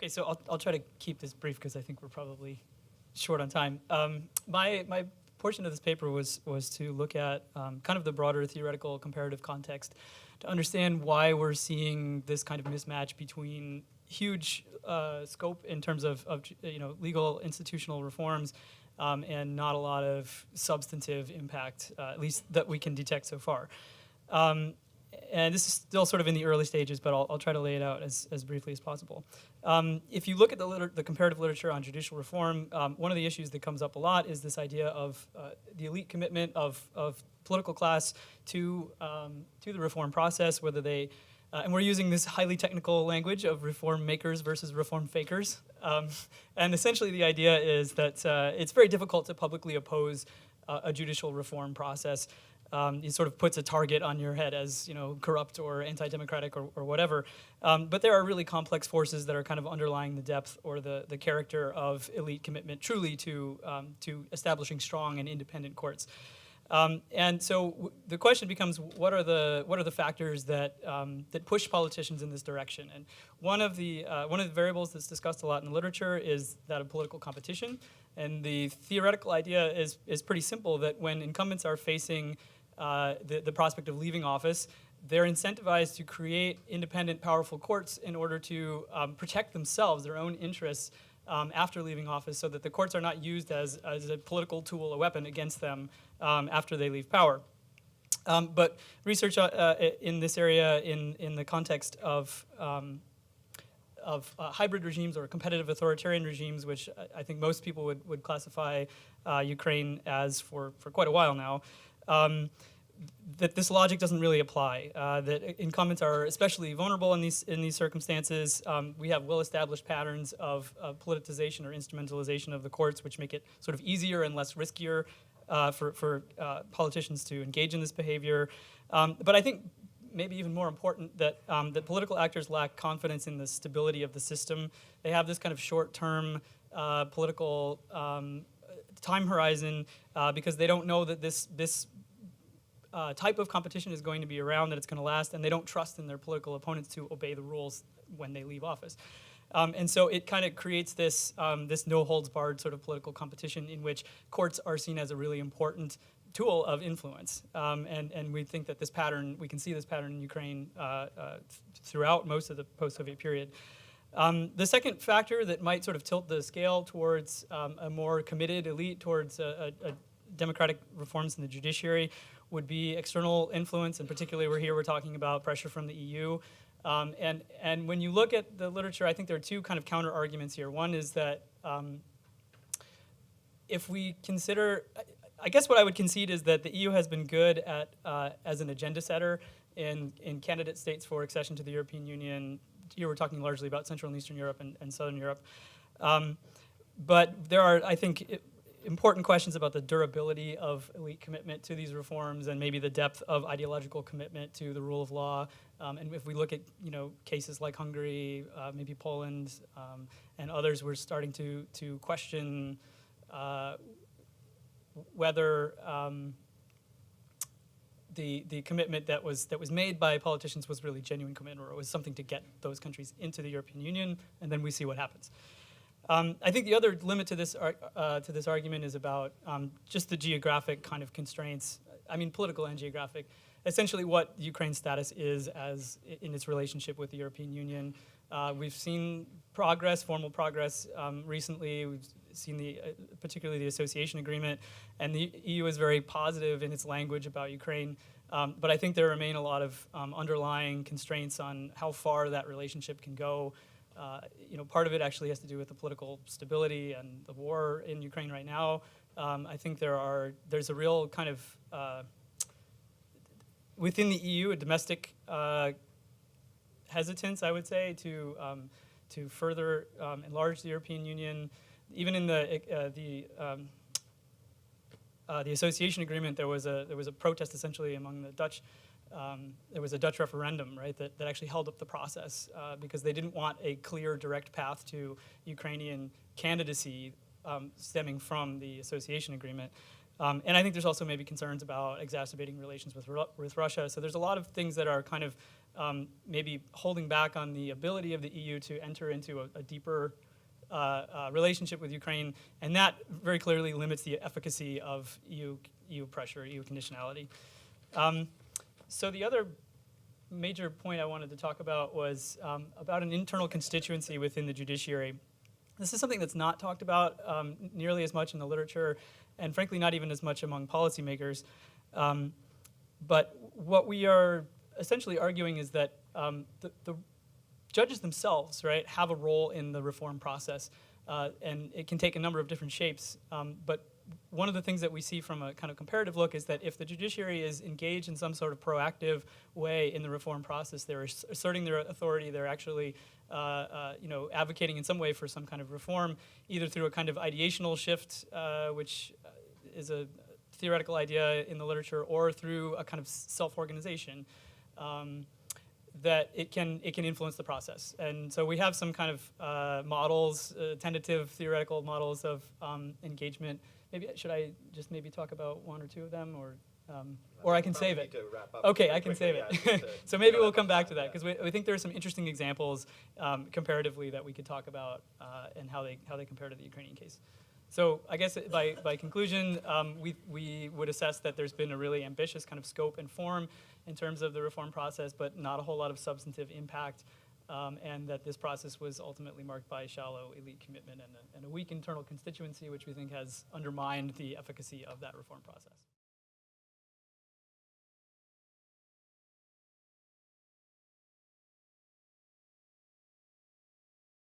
Okay, so I'll try to keep this brief because I think we're probably short on time. My portion of this paper was to look at kind of the broader theoretical comparative context to understand why we're seeing this kind of mismatch between huge scope in terms of legal institutional reforms and not a lot of substantive impact, at least that we can detect so far. And this is still sort of in the early stages, but I'll try to lay it out as briefly as possible. If you look at the comparative literature on judicial reform, one of the issues that comes up a lot is this idea of the elite commitment of political class to the reform process, whether they, and we're using this highly technical language of reform makers versus reform fakers. And essentially the idea is that it's very difficult to publicly oppose a judicial reform process. It sort of puts a target on your head as corrupt or anti-democratic or whatever. But there are really complex forces that are kind of underlying the depth or the character of elite commitment truly to establishing strong and independent courts. And so the question becomes, what are the factors that push politicians in this direction? And one of the variables that's discussed a lot in the literature is that of political competition. And the theoretical idea is pretty simple, that when incumbents are facing the prospect of leaving office, they're incentivized to create independent, powerful courts in order to protect themselves, their own interests, after leaving office, so that the courts are not used as a political tool, a weapon against them after they leave power. But research in this area, in the context of hybrid regimes or competitive authoritarian regimes, which I think most people would classify Ukraine as for quite a while now, that this logic doesn't really apply. That incumbents are especially vulnerable in these circumstances. We have well-established patterns of politicization or instrumentalization of the courts, which make it sort of easier and less riskier for politicians to engage in this behavior. But I think maybe even more important that political actors lack confidence in the stability of the system. They have this kind of short-term political time horizon because they don't know that this type of competition is going to be around, that it's going to last, and they don't trust in their political opponents to obey the rules when they leave office. And so it kind of creates this no-holds-barred sort of political competition in which courts are seen as a really important tool of influence. And we think that this pattern, we can see this pattern in Ukraine throughout most of the post-Soviet period. The second factor that might sort of tilt the scale towards a more committed elite, towards a democratic reforms in the judiciary, would be external influence, and particularly we're talking about pressure from the EU. And when you look at the literature, I think there are two kind of counter arguments here. One is that if we consider, I guess what I would concede is that the EU has been good at as an agenda setter in candidate states for accession to the European Union. Here we're talking largely about Central and Eastern Europe and Southern Europe. But there are, I think, important questions about the durability of elite commitment to these reforms and maybe the depth of ideological commitment to the rule of law. And if we look at cases like Hungary, maybe Poland, and others, we're starting to question whether the commitment that was made by politicians was really genuine commitment, or it was something to get those countries into the European Union, and then we see what happens. I think the other limit to this argument is about just the geographic kind of constraints. I mean, political and geographic. Essentially, what Ukraine's status is as in its relationship with the European Union. We've seen progress, formal progress recently. We've seen particularly the association agreement, and the EU is very positive in its language about Ukraine. But I think there remain a lot of underlying constraints on how far that relationship can go. Part of it actually has to do with the political stability and the war in Ukraine right now. I think there's a real kind of within the EU a domestic hesitance, I would say, to further enlarge the European Union. Even in the association agreement, there was a protest essentially among the Dutch. There was a Dutch referendum, right, that actually held up the process because they didn't want a clear, direct path to Ukrainian candidacy stemming from the association agreement. And I think there's also maybe concerns about exacerbating relations with Russia. So there's a lot of things that are kind of maybe holding back on the ability of the EU to enter into a deeper relationship with Ukraine, and that very clearly limits the efficacy of EU pressure, EU conditionality. So the other major point I wanted to talk about was about an internal constituency within the judiciary. This is something that's not talked about nearly as much in the literature, and frankly not even as much among policymakers. But what we are essentially arguing is that the judges themselves, right, have a role in the reform process, and it can take a number of different shapes. But one of the things that we see from a kind of comparative look is that if the judiciary is engaged in some sort of proactive way in the reform process, they're asserting their authority, they're actually advocating in some way for some kind of reform, either through a kind of ideational shift, which is a theoretical idea in the literature, or through a kind of self-organization, that it can influence the process. And so we have some kind of models, tentative theoretical models of engagement. Maybe should I just maybe talk about one or two of them, or I can save it. Okay, I can save it. So maybe we'll come back to that, because we think there are some interesting examples comparatively that we could talk about and how they compare to the Ukrainian case. So I guess by conclusion, we would assess that there's been a really ambitious kind of scope and form in terms of the reform process, but not a whole lot of substantive impact, and that this process was ultimately marked by shallow elite commitment and a weak internal constituency, which we think has undermined the efficacy of that reform process.